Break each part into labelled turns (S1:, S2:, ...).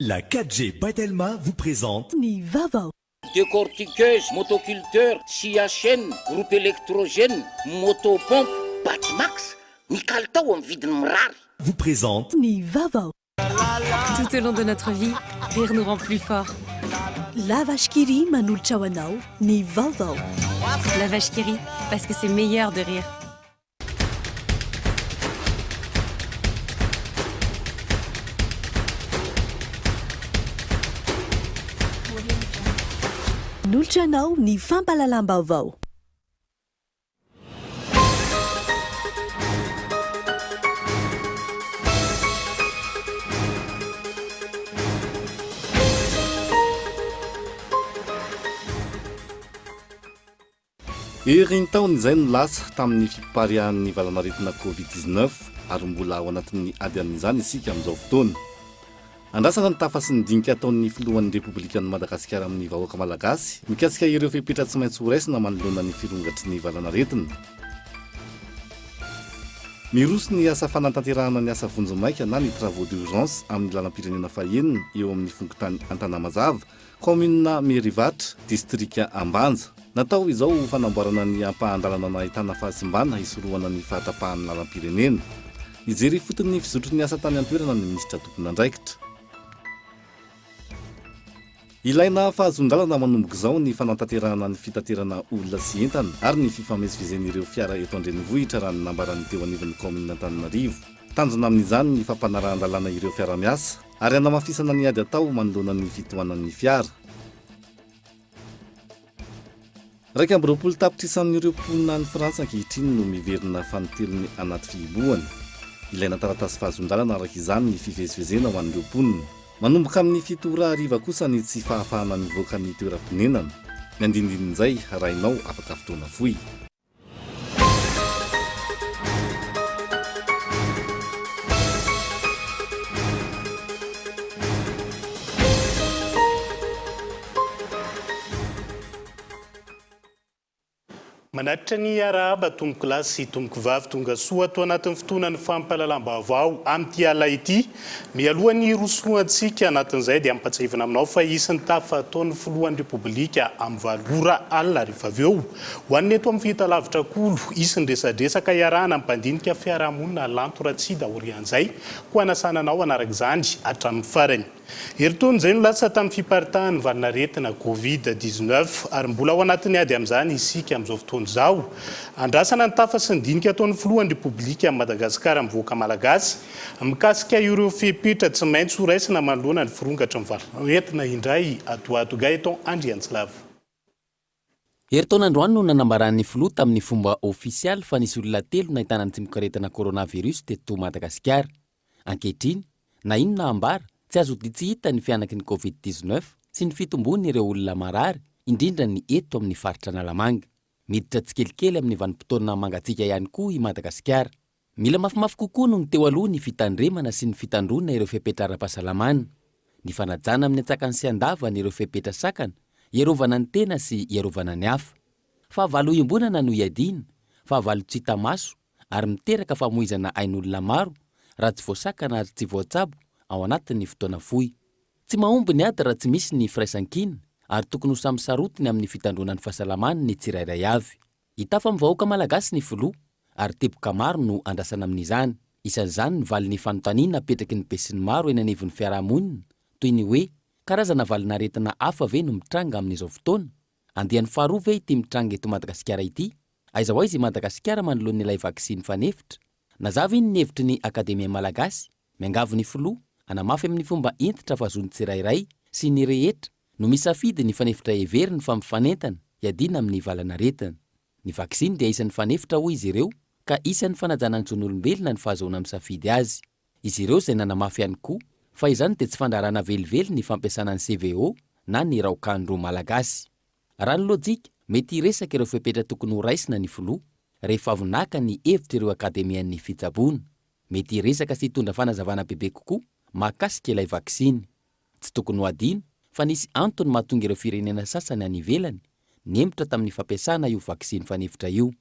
S1: La 4G Batelma vous présente
S2: Ny vaovao.
S3: Décortiqueuse, motoculteur, scia chaîne, groupe électrogène, motopompe, Batimax, ny kalitao amin'ny vidiny mirary.
S1: Vous présente
S2: Ny vaovao.
S4: Tout au long de notre vie, rire nous rend plus forts.
S2: La vache qui rit manolotra ho anao. Ny vaovao.
S4: La vache qui rit, parce que c'est meilleur de rire.
S2: Nolotra anao ny fampalalam-baovao.
S5: Iriny taona izay no lasa tamin'ny fiparihan'ny valanaretina Covid-19 ary mbola ao anatin'ny ady amin'izany isika amin'izao fotoana. Andrasana ny tafa sy ny dinika ataon'ny filohan'ny Repoblikan'i Madagasikara amin'ny vahoaka malagasy mikasika ireo fepetra tsy maintsy ho raisina manoloana ny firongatry ny valanaretina. Miroso ny asa fanatanterahana ny asa vonjomaika na ny travaux d'urgence amin'ny lalam-pirenena fahenina eo amin'ny fonkotany Antanamazava, commune Merivatra, distrika Ambanja. Natao izao fanamboarana ny ampahandalana na ahitana fahasimbana hisorohana ny fahatapahany lalam-pirenena. Ijery fotony ny fizotry ny asa tany an-toerana ny minisitra tompon'andraikitra. Ilaina fahazondalana manomboka izao ny fanatanterahana ny fitaterana olona sy entana ary ny fifamezivezen'ireo fiara eto an-drenivohitra raha ny nambaran'ny teo anivon'ny commune Antananarivo. Tanjona amin'izany ny fampanarahan-dalàna ireo fiara-miasa ary hanamafisana ny ady atao manoloana ny fitohanan'ny fiara. Raika amby roapolo tapitrisan'ireo mponina any Frantsa ankehitriny no miverina fanotelony anaty fihibohany. Ilaina taratasy fahazondalana araka izany ny fivezivezena ho an'ireo mponina. Manomboka amin'ny 7 hariva kosa ny tsy fahafahana mivoaka ny toeram-ponenana. Ny andinindin'izay rainao afaka fotoana fohy.
S6: Manatitra ny arahaba tomboko lahy sy tomboko vavy tonga soa ato anatin'ny fotoanan'ny fampahalalam-baovao amin'ity ala ity. Mialohan'ny rosoantsika anatin'izay dia ampatsahivana aminao fa isan'ny tafa ataon'ny filohan'ny Repoblika amin'ny 7 alina rehefa avy eo. Ho an'ny eto amin'ny fahitalavitra kolo isan'ny resadresaka iarahana ampandinika fiarahamonina lantoratsida orian'izay ko anasana anao anaraka izany hatramin'ny farany. Eritony izay no lasa tamin'ny fiparitahan'ny valanaretina Covid-19 ary mbola ao anatin'ny ady amin'izany isika amin'izao fotoana izao. Andrasana ny tafa sy ny dinika ataon'ny filohan'ny Repoblika Madagasikara mivoaka malagasy mikasika ireo fepetra tsy maintsy ho raisina manoloana ny firongatra ny valanaretina indray atoatogay eto Andriantsilava.
S7: Eritony androany no nanambaran'ny filoha tamin'ny fomba ofisialy fa nisy olona 3 nahitana ny tsimikaretina coronavirus teto Madagasikara. Ankehitriny, na inona ambara tsy azo tsy hita ny fianaky ny Covid-19 sy ny fitombony ireo olona marary, indrindra ny eto amin'ny faritra Analamanga. Miditra tsikelikely amin'ny vanim-potoana mangatsika ihany koa i Madagasikara. Mila mafimafy kokoa no teo aloha ny fitandremana sy ny fitandrona ireo fepetra ara-pahasalamana. Ny fanajana amin'ny atsakany sy andava ny ireo fepetra sakana, iarovana ny tena sy iarovana ny hafa. Fahavalo iambonana no iadina, fahavalo tsy hita maso ary miteraka famoizana ain'olona maro raha tsy voasakana ary tsy voatsabo ao anatin'ny fotoana fohy. Tsy mahomby ny ady raha tsy misy ny firaisan-kina ary tokony ho samy sarotiny amin'ny fitandronan'ny fahasalamana ny tsirairay avy. Hitafa amin'ny vahoaka malagasy ny filoha ary teboka maro no andrasana amin'izany. Isan'izany ny valin'ny fanontaniana apetraky ny be sy ny maro eny anivon'ny fiarahamonina toy ny hoe karazana valanaretina hafa ve no mitranga amin'izao fotoana? Andehan'ny faharoa ve ity mitranga eto Madagasikara ity? Aiza ho aiza i Madagasikara manoloan'ny ilay vaksiny fanefitra. Nazava iny ny hevitry ny Akademia Malagasy, miangavy ny filoha anamafy amin'ny fomba entitra fa azony tsirairay sy ny rehetra no misafidy ny fanefitra heveriny fa mifanentana iadina amin'ny valanaretina. Ny vaksiny dia isan'ny fanefitra hoy izy ireo ka isan'ny fanajana ny zon'olombelona ny fahazoana misafidy azy. Izy ireo izay nanamafy ihany koa fa izany dia tsy fandrarana velively ny fampiasana ny CVO na ny raokandro malagasy. Raha ny lojika, mety hiresaka ireo fepetra tokony ho raisina ny filoha rehefa avonaka ny hevitra ireo akademian'ny fitsaboana. Mety hiresaka sy hitondra fanazavana bebe kokoa mahakasika ilay vaksiny. Tsy tokony ho adino fa nisy antony mahatonga ireo firenena sasany any ivelany nempotra tamin'ny fampiasana io vaksiny fanefitra io.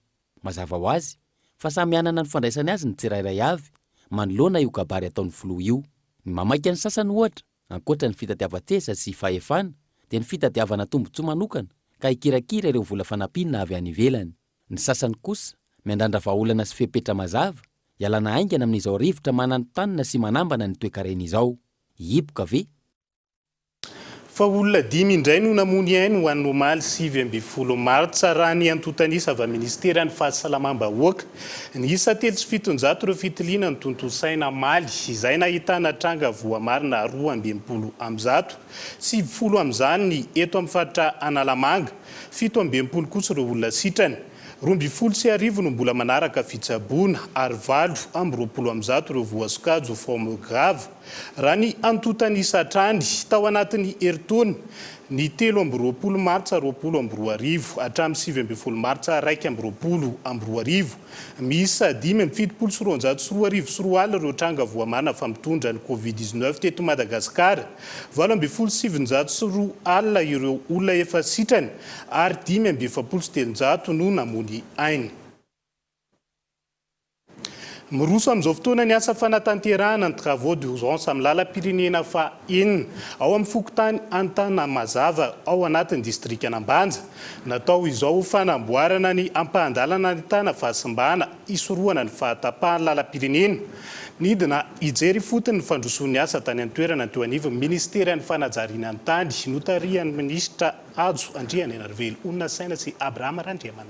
S7: Mazava ho azy fa samy anana ny fandraisany azy ny tsirairay avy manoloana io kabary ataon'ny filoha io. Ny mamaika ny sasany ohatra ankoatra ny fitadiavan-tsesa sy fahefana dia ny fitadiavana tombotsoa manokana ka ikirakira ireo vola fanampinina avy any ivelany. Ny sasany kosa miandrandra vahaolana sy fepetra mazava ialana aingana amin'izao rivotra mananotanina sy manambana ny toe-karena izao. Hipoka ve?
S6: Fa olona 5 indray no namony ainy ho an'ny omaly 20 martsa raha ny antotanisa avy ministera ny fahasalamam-bahoaka. Ny isa 3.7 ireo fitiliana ny tontolo saina maly izay nahitana tranga voamarina 2.1 sy 10 amin'izany eto amin'ny faritra Analamanga, 7.20 kosa ireo olona sitrany. 2.10 no mbola manaraka fitsaboana ary 4.20 ireo voasokajy forme grave. Raha ny antotanisa hatrany tao anatin'ny herintaona ny 3.20 martsa 2022 hatramin'ny 9.20 martsa 1.2022 miisa 5.7 sy roa alina ireo tranga voamarina fa mitondra ny Covid-19 teto Madagasikara, 8.7 sy roa alina ireo olona efa sitrany ary 5.7 no namony ainy. Miroso amin'izao fotoana ny asa fanatanterahana ny travaux d'urgence amin'ny lalam-pirenena fa enina ao amin'ny fokontany Antanamazava ao anatin'ny distrika Anambanja. Natao izao fanamboarana ny ampahandalana ny tana fahasimbahana isorohana ny fahatapahan'ny lalam-pirenena. Nidina ijery fotony ny fandrosoan'ny asa tany an-toerana teo anivony Ministera ny Fanajariana ny tany notarian'ny Ministra Ajo Andrianenarivelo Onona Saina sy Abrahama Randriamana.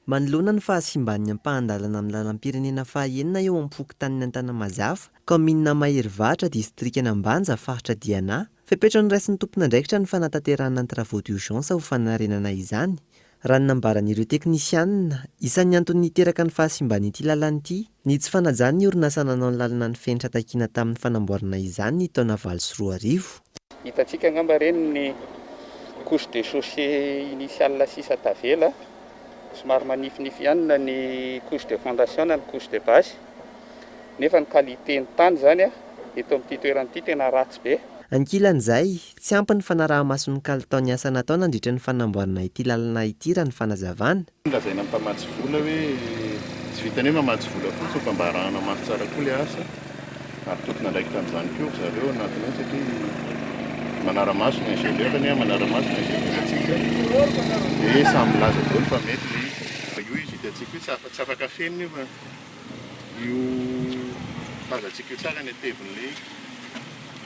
S8: Manoloana ny fahasimban'ny ampahandalana amin'ny lalam-pirenena fahaenina eo amin'ny fokontany Antanamazava, commune Mahirivatra, distrika Anambanja, faritra Diana, fepetra ny raisin'ny tompon'andraikitra ny fanatanterahana ny travaux d'urgence ho fanarenana izany. Raha ny nambaran'ireo teknisianina, isan'ny antony niteraka ny fahasimban'ity lalana ity, ny tsy fanajany ny orinasa nanao ny lalana ny fenitra takiana tamin'ny fanamboarana izany ny taona 2024.
S9: Hitantsika angamba reny ny couche de chaussée initiale sisa tavela, somary manifinify ihany na ny couche de fondation na ny couche de base. Nefa ny qualité ny tany zany eto amin'ity toerana ity tena ratsy be.
S8: Ankilan'izay, tsy ampy ny fanaraha-mason'ny kalitaon'ny asa natao nandritra ny fanamboarana ity lalana ity raha ny fanazavana.
S10: Lazaina ny mpamatsy vola hoe tsy vitany hoe mamatsy vola fotsy fa mba rahana mafy tsara koa le asa. Ary tokony andraikitra amin'izany koa zareo anatinao satria manara-maso ny ingénieur manara-maso ny ingénieur atsika dia samby laza daholo fa mety le io izy hitantsika hoe tsy afaka fenina io fa io tazantsika io tsara ny ateviny le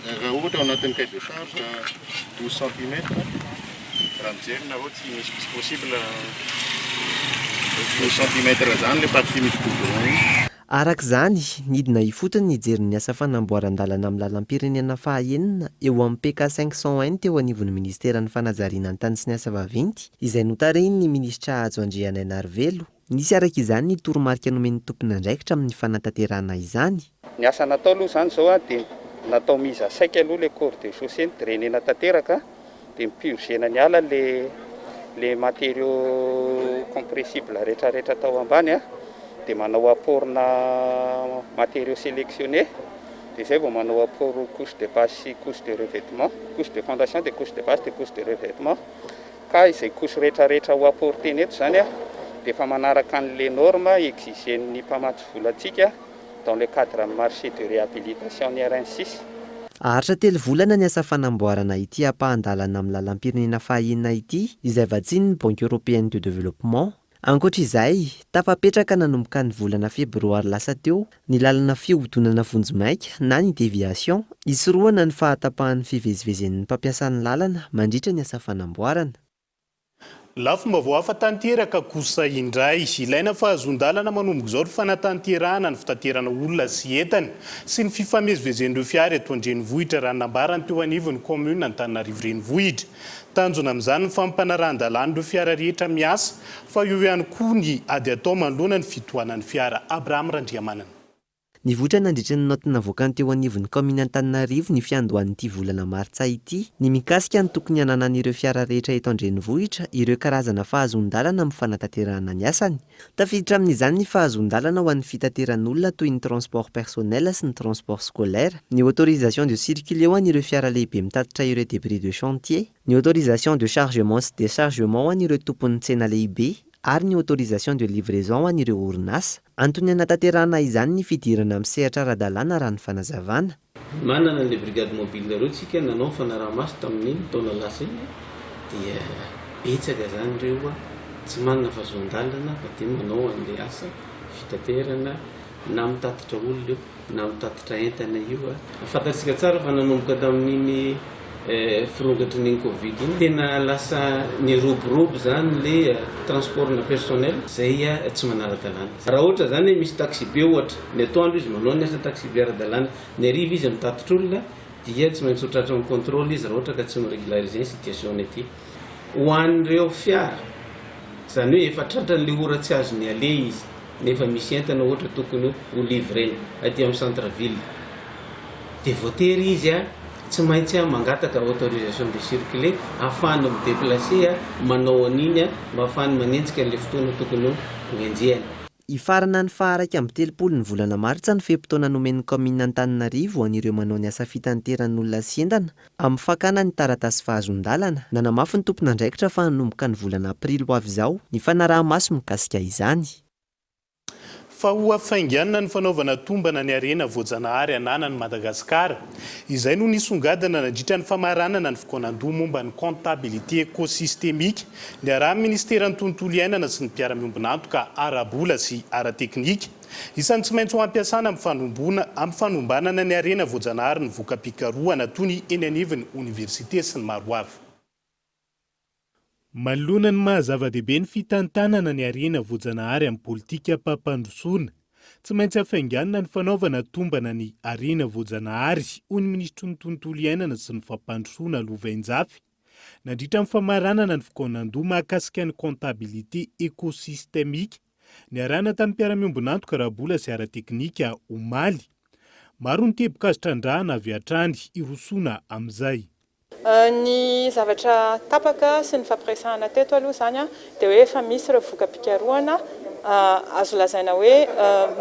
S10: raha ohatra ao anatin'ny cahier de charge 12 cm raha mijerina ao tsy misy possible 12 cm zany le partie misy goudron io.
S8: Araka izany, nidina ifotony nijerin'ny asa fanamboaran-dalana amin'ny lalam-pirenena fahaenina eo amin'ny PK 501 teo anivon'ny Ministera ny Fanajariana ny tany sy ny asa vaventy, izay notariny ny Ministra Ajo Andrianenarivelo. Nisy araka izany ny toromarika nomen'ny tompon'andraikitra amin'ny fanatanterahana izany.
S9: Ny asa natao aloha zany zao dia natao miza saika aloha le corps de chaussée drenena tanteraka dia mipurgena ny ala le matériaux compressibles rehetrarehetra tao ambany dia manao apporna matériaux sélectionnés dia zay vao manao apport couche de base sy couche de revêtement, couche de fondation dia couche de base dia couche de revêtement. Ka izay couche rehetrarehetra ho apporteny eto zany dia efa manaraka an'le norme exigen'ny mpamatsy volantsika dans le cadre marché de réhabilitation ny RN6.
S8: Haritra 3 volana ny asa fanamboarana ity ampahandalana amin'ny lalam-pirenena fahaenina ity, izay vatsian'ny Banque Européenne de Développement. Ankoatra izay, tafapetraka nanomboka ny volana febroary lasa teo ny lalana fihodonana vonjimaika na ny déviation, isorohana ny fahatapahan'ny fivezivezen'ny mpampiasan'ny lalana mandritra ny asa fanamboarana.
S6: Lafomba vao hafa tanteraka kosa indray, ilaina fahazon-dalana manomboka izao ry fanatanterahana ny fitaterana olona sy entana sy ny fifamezivezen'ireo fiara eto an-drenivohitra raha nambarany teo anivon'ny commune Antananarivo renivohitra. Tanjona amin'izany ny fampanarahan-dalan'ireo fiara rehetra miasa fa eo ihany koa ny ady atao manoloana ny fitohanan'ny fiara. Abraham Randriamanana.
S8: Nivoatra nandritra ny noty navoakany teo anivon'ny commune Antananarivo ny fiandohan'ity volana martsa ity, ny mikasika ny tokony hananan'ireo fiara rehetra eto an-drenivohitra ireo karazana fahazon-dalana amin'ny fanatanterahana ny asany. Tafiditra amin'izany ny fahazon-dalana ho an'ny fitateran'olona toy ny transport personnel sy ny transport scolaire, ny autorisation de circuler ho an'ireo fiara lehibe mitatitra ireo débris de chantier, ny autorisation de chargement sy déchargement ho an'ireo tompon'ny tsena lehibe, ary ny autorisation de livraison ho an'ireo orinasa. Antony hanatanterahana izany ny fidirana amin'ny sehatra ara-dalàna raha ny fanazavana.
S11: manana le brigade mobile reo tsika nanao fanaramaso tamin'iny taona lasa iny dia betsaka zany reo a tsy manana fahazondalana fa dia manao an'le asa fitaterana na mitatitra olona io na mitatitra entana io a fantatsika tsara fa nanomboka tamin'iny firongatry nyny covid iny tena lasa niroborobo zany le transportna personnel zay tsy manara-dalàna raha ohatra zany misy taxi be ohatra ny atoandro izy manao ny asa taxi be ara-dalàna ny ariva izy mitatitra olona dia tsy maintsy hotratra amin'ny contrôle izy raha ohatra ka tsy mirégulariser ny situation ity ho an'ireo fiara zany hoe efa tratra n'le ora tsy azony ale izy nefa misy entana ohatra tokony ho livrena aty amin'ny centre ville dia voatery izy tsy maintsy mangataka autorisation de circuler ahafahany midéplacer manao an'iny mba ahafahany manenjika n'le fotoana tokony ho enjehany.
S8: Ifarana ny faharaiky amby 30 ny volana martsa ny feim-potoana nomen'ny commune Antananarivo ho an'ireo manao ny asa fitanteran'olona sy endana amin'ny fakana ny taratasy fahazon-dalana nanamafy ny tompon'andraikitra fa hanomboka ny volana aprily ho avy izao ny fanaraha-maso mikasika izany.
S6: Fa ho afainganana ny fanaovana tombana ny arena voajanahary ananan'ny Madagasikara. Izay no nisongadina nandritra ny famaranana ny fikonan-doha momba ny comptabilité écosystémique ny araha ministeran'ny tontolo iainana sy ny mpiara-miombona antoka ara-bola sy ara-teknika. Isan'ny tsy maintsy ho ampiasana amin'ny fanombanana ny arena voajanahary ny voka-pikarohana toy ny eny anivon'ny université sy ny maro hafa. Malona ny mahazava-dehibe ny fitantanana ny arena voajanahary amin'ny politika pampandrosoana. Tsy maintsy afainganana ny fanaovana tombana ny arena voajanahary hoy ny ministry ny tontolo iainana sy ny fampandrosoana Lovainjafy. Nandritra amin'ny famaranana ny fikonan-doha mahakasika ny comptabilité écosystémique ny arahana tamin'ny mpiara-miombona antoka ara-bola sy ara-teknika omaly. Maro ny teboka andrahana avy hatrany irosoana amin'izay.
S12: Ny zavatra tapaka sy ny fampiresahana teto aloha zany dia hoe efa misy ireo voka-pikarohana azo lazaina hoe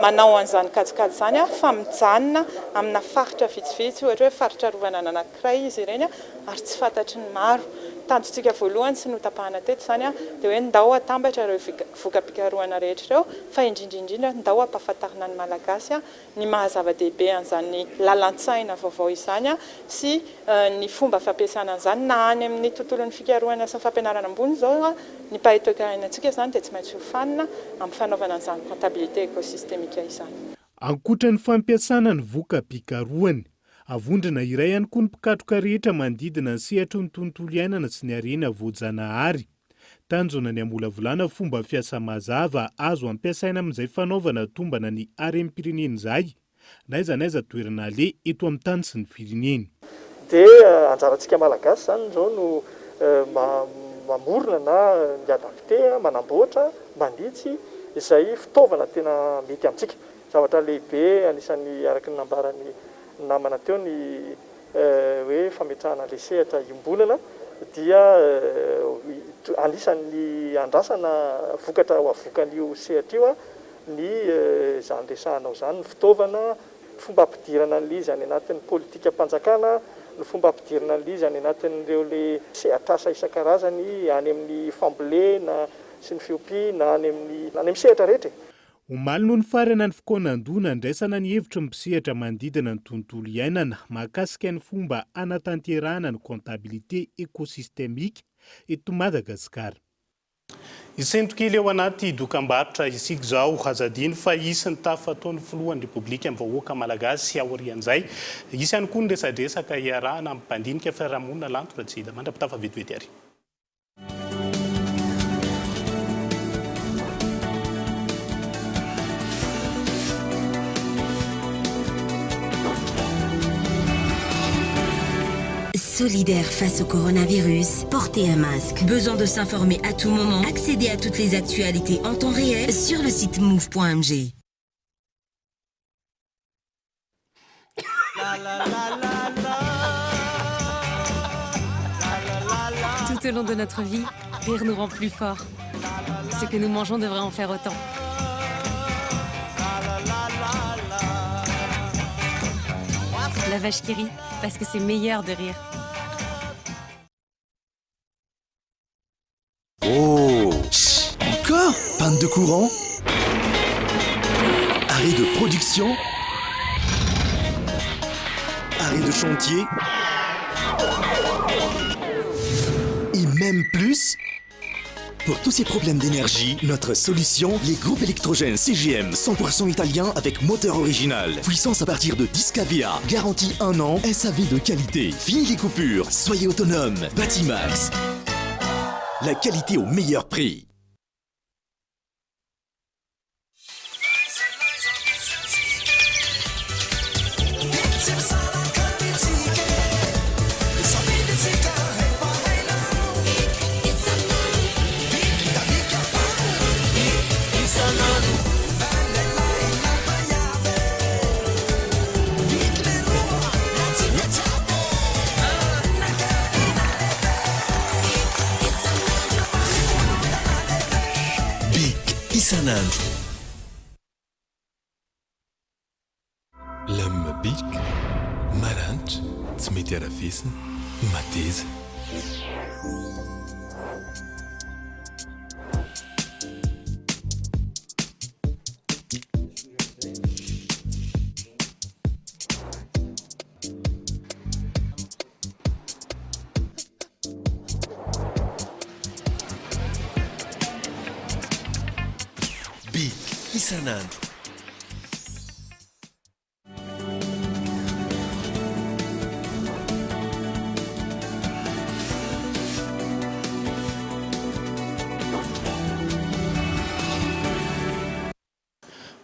S12: manao an'izany kajikajy zany fa mijanona amina faritra vitsivitsy ohatra hoe faritra rovana anankiray izy ireny ary tsy fantatry ny maro. Tanjontsika voalohany sy notapahana teto zany dia hoe ndao atambatra ireo voka-pikarohana rehetra ireo fa indrindra ndao ampahafantarina ny malagasy ny mahazava-dehibe an'izany lalan-tsaina vaovao izany sy ny fomba fampiasana an'izany na any amin'ny tontolon'ny fikarohana sy ny fampianarana ambony zao ny mpahay-toekarenantsika zany dia tsy maintsy hofanina amin'ny fanaovana an'izany comptabilité écosystémique izany.
S6: Ankoatra ny fampiasana ny voka-pikarohany, avondrina iray ihany koa ny mpikatroka rehetra manodidina ny sehatra ny tontolo iainana sy ny arena voajanahary. Tanjona ny amolavolana fomba fiasa mazava azo ampiasaina amin'izay fanaovana tombana ny harem-pireneny izay naiza toerana ale eto amin'ny tany sy ny fireneny.
S13: Dia anjarantsika malagasy zany izao no mamorona na miadapte manamboatra manditsy izay fitaovana tena mety amintsika. Zavatra lehibe anisan'ny araky ny nambarany namana teo ny hoe fametrahana le sehatra iombonana dia anisan'ny andrasana vokatra ho avokan'io sehatra io ny zany resahanao zany ny fitaovana, fomba ampidirana an'izy any anatin'ny politika mpanjakana, ny fomba ampidirana an'izy any anatin'ireo le sehatrasa isan-karazany any amin'ny fambolena sy ny fiompiana any amin'ny sehatra rehetra.
S6: Omaly no ny farana ny fikonan-doha nandraisana ny hevitra mpisehatra manodidina ny tontolo iainana mahakasika ny fomba anatanterahana ny comptabilité écosystémique eto Madagasikara. Isentokely eo anaty dokam-barotra isika izao hazadiny fa isy ny tafataon'ny filohan'ny Repoblika amin'ny vahoaka malagasy sy aorian'izay. Isy ihany koa ny resadresaka iarahana amin'ny mpandinika fiarahamonina lantoka tsy hita mandrapitafa vetivety ary.
S14: Solidaire face au coronavirus, portez un masque. Besoin de s'informer à tout moment? Accédez à toutes les actualités en temps réel sur le site move.mg.
S4: Tout au long de notre vie, rire nous rend plus forts. Ce que nous mangeons devrait en faire autant. La vache qui rit, parce que c'est meilleur de rire.
S1: Oh, encore? Panne de courant? Arrêt de production? arrêt de chantier et même plus. Pour tous ces problèmes d'énergie, notre solution, les groupes électrogènes CGM 100% italien avec moteur original. Puissance à partir de 10 kVA, garantie 1 an, SAV de qualité. Fini les coupures, soyez autonome. Batimax, la qualité au meilleur prix.
S15: لما بيك مرانج تسميتي رفيسن ماتيز
S1: بيك إسانان.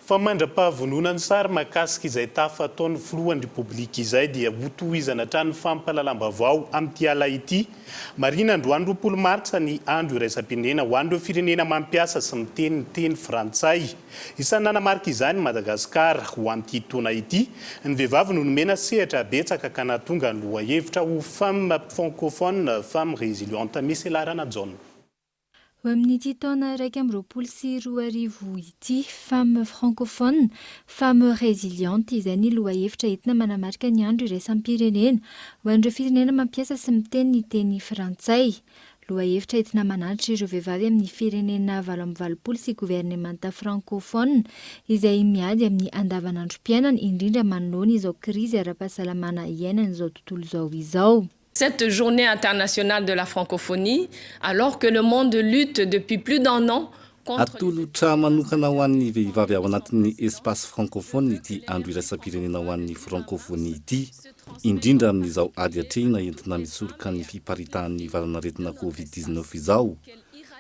S6: fa mandra-pahavononany sary mahakasika izay tafataon'ny filohan'ny repoblika izay dia hotohizana hatrany fampahalalam-baovao amin'ity ala ity. Marina androany 20 martsa ny andro iraisam-pirenena ho an'ireo firenena mampiasa sy miteny ny teny frantsay. Isany nanamarika izany Madagasikara ho amin'ity taona ity. Ny vehivavy no nomena sehatra betsaka ka nahatonga ny lohahevitra ho femme francophone, femme résiliente. Misy Larana John.
S16: Ho amin'ity taona 2024 ity, femme francophone, femme résiliente izay ny lohahevitra entina manamarika ny andro iraisam-pirenena ho an'ireo firenena mampiasa sy miteny ny teny frantsay. Lohahevitra entina mananatra ireo vehivavy amin'ny firenena 20 sy gouvernemanta francophone izay miady amin'ny andavanandrom-piainana indrindra manoloana izao krizy ara-pahasalamana iainana izao tontolo izao.
S17: Cette journée internationale de la francophonie, alors que le monde lutte depuis plus d'1 an contre...
S5: Atolotra manokana ho an'ny vehivavy ao anatin'ny espace francophone ity andro iraisam-pirenena ho an'ny francophonie ity, indrindra amin'izao ady hatrehina entina misoroka ny fiparitahan'ny valanaretina Covid-19 izao.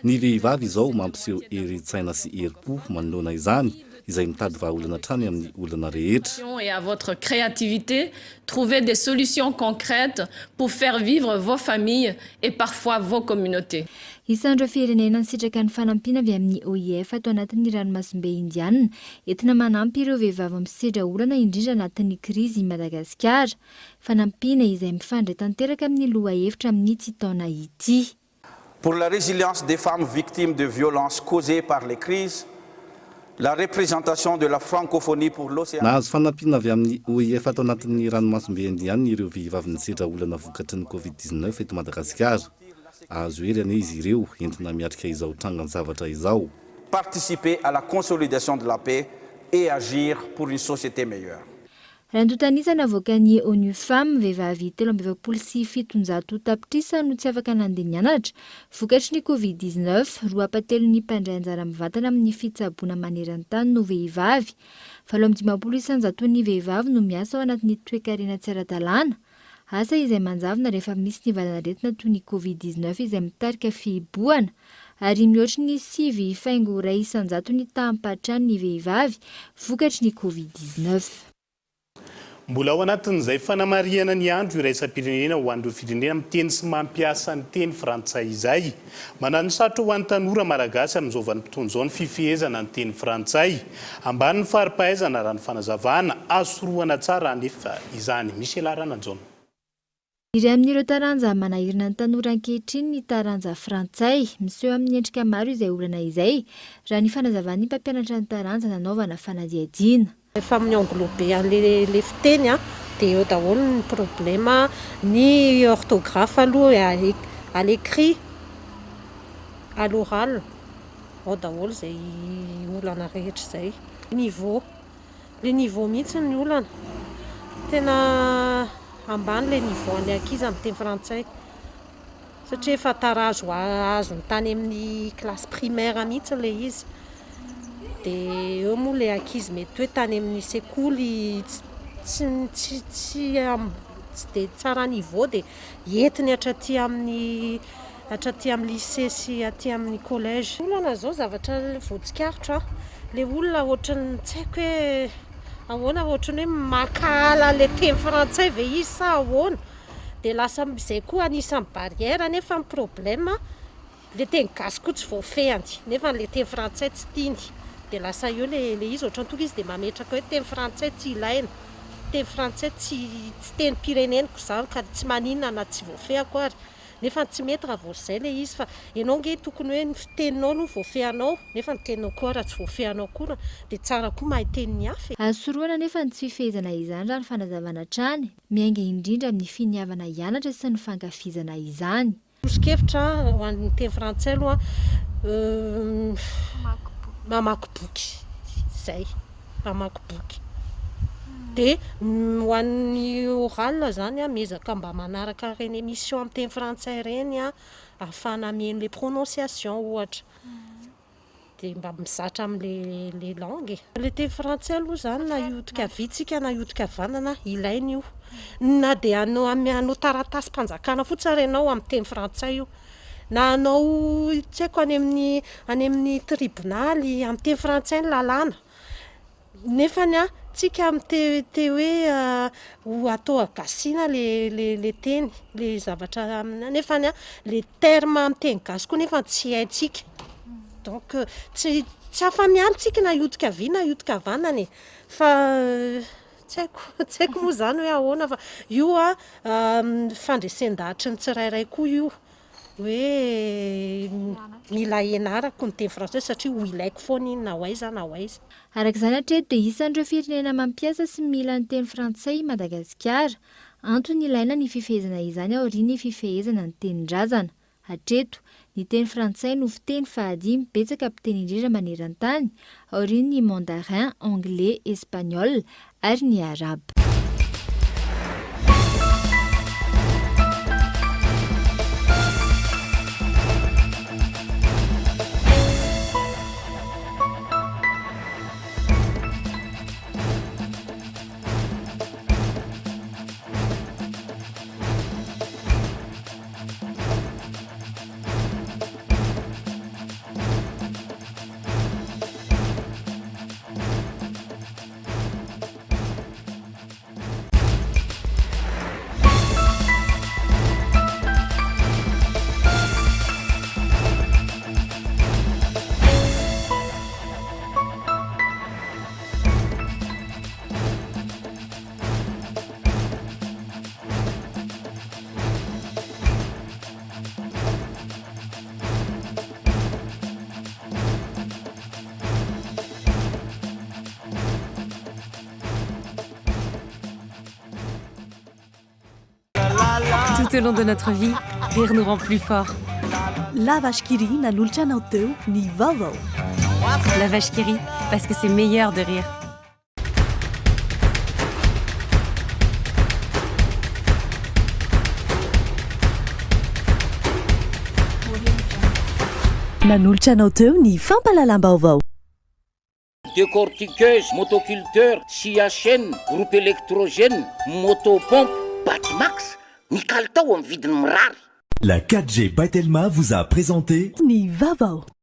S5: Ny vehivavy izao mampiseho eritsaina sy herim-po manoloana izany, izay mitady vahaolana hatrany amin'ny olana rehetra.
S17: Et à votre créativité, trouver des solutions concrètes pour faire vivre vos familles et parfois vos communautés.
S16: Isan'ireo firenena nisitraka ny fanampiana avy amin'ny OIF ato anatin'ny ranomasimbe indiana entina manampy ireo vehivavy misedra olana indrindra anatin'ny krizy Madagasikara. Fanampiana izay mifandray tanteraka amin'ny lohahevitra amin'ity taona ity.
S18: Pour la résilience des femmes victimes de violences causées par les crises, la représentation de la francophonie pour l'océan.
S5: Nahazo fanampiana avy amin'ny OIF ato anatin'ny ranomasimbe indiana ireo vehivavy nisedra olana vokatry ny Covid-19 eto Madagasikara. Azo hery ane izy ireo entina miatrika izao trangany zavatra izao.
S18: Participer à la consolidation de la paix et agir pour une société meilleure.
S16: Randotanisana avoakan'ny ONU Femmes vehivavy 327 tapitrisa no tsy afaka nandeha nianatra vokatry ny Covid-19, roa apatelo ny mpandray anjara mivantana amin'ny fitsaboana maneran-tany no vehivavy. 720 ny vehivavy no miasa ao anatin'ny toe-karena tsy ara-dalàna. Asa izay manjavona rehefa misy ny valanaretina toy ny Covid-19 izay mitarika fihiboana, ary mihoatra ny 7,1 ny tahampatrany ny vehivavy vokatry ny Covid-19.
S6: Mbola ao anatin'izay fanamariana ny andro iraisam-pirenena ho an'ireo firenena miteny sy mampiasa ny teny frantsay izay. Manano sarotra ho an'ny tanora malagasy amin'izao vanim-potoana izao ny fifehezana ny teny frantsay. Ambany ny fari-pahaizana raha ny fanazavana asoroana tsara nefa izany. Misy Larana John.
S16: Iray amin'ireo taranja manahirana ny tanora ankehitriny ny taranja frantsay, miseho amin'ny endrika maro izay olana izay, raha ny fanazavana ny mpampianatra ny taranja nanaovana fanadihadiana.
S19: Efa amin'ny englobé le fiteny dia eo daholo ny problème ny orthographe aloha à l'écrit, à l'oral, ao daholo izay olana rehetra izay. Le niveau mihitsy ny olana. Tena ambany le niveau an'le ankizy amin'ny teny frantsay satria efa tarazo azony tany amin'ny classe primaire mihitsy le izy dia eo moa le ankizy mety hoe tany amin'ny sekoly tsy dia tsara niveau dia entiny hatraty amin'ny lycée sy aty amin'ny collège. Olana zao zavatra voatsikarotra le olona ohatrany tsy haiko hoe ahoana ohatrany hoe makahala le teny frantsay ve izy sa ahoana dia lasa izay koa anisan'ny barrière nefa ny problème le teny gasy koa tsy voafehany nefa le teny frantsay tsy tiany dia lasa eo le izy ohatrany tonga izy dia mametraka hoe teny frantsay tsy ilaina teny frantsay tsy teny pireneniko izany ka tsy maninona na tsy voafehako ary nefa tsy mety raha voazay le izy fa ianao nge tokony hoe ny fiteninao no voafehanao nefa ny teninao koa raha tsy voafehanao koa dia tsara koa mahay teny hafa.
S16: Azo soroana nefa ny tsy fifehezana izany raha ny fanazavana trany miainga indrindra ny finiavana hianatra sy ny fankafizana izany.
S19: Osikevitra ho an'ny teny frantsay aloha mamaky boky izay mamaky boky dia ho an'ny oral zany miezaka mba manaraka reny émission amin'ny teny frantsay reny ahafahana mihaino le prononciation ohatra dia mba mizatra amin'le langue le teny frantsay aloha zany na iotika vitsika na iotika vanana ilaina io na dia anao taratasy mpanjakana fotsy ary ianao amin'ny teny frantsay io na anao tsy haiko any amin'ny tribonaly amin'ny teny frantsay ny lalàna nefany tsika amite hoe ho atao agasiana le teny le zavatra nefany le terme amin'ny teny gasy koa nefa tsy haintsika donc tsy afa-miantsika na iotika vy na iotika vanany fa tsy haiko moa zany hoe ahoana fa io fandresen-dahatra ny tsirairay koa io hoe mila ianarako ny teny frantsay satria ho ilaiko foana iny na hoaiza na hoaiza.
S16: Araka izany hatreto dia isan'ireo firenena mampiasa sy mila ny teny frantsay Madagasikara antony ilaina ny fifehezana izany aorian'ny fifehezana ny tenin-drazana. Hatreto ny teny frantsay no fiteny fahadimy betsaka mpiteny indrindra maneran-tany aorian'ny mandarin, anglais, espagnol ary ny araba.
S4: Tout au long de notre vie, rire nous rend plus forts.
S2: La vache qui rit nanolotra anao teo ny vaovao.
S4: La vache qui rit, parce que c'est meilleur de rire.
S2: Nanolotra anao teo ny fampalalam-baovao.
S3: Décortiqueuse, motoculteur, scia chaîne, groupe électrogène, motopompe, Batmax, ny kalitao amin'ny vidiny mirary.
S1: La 4G Batelma vous a présenté
S2: ny vaovao.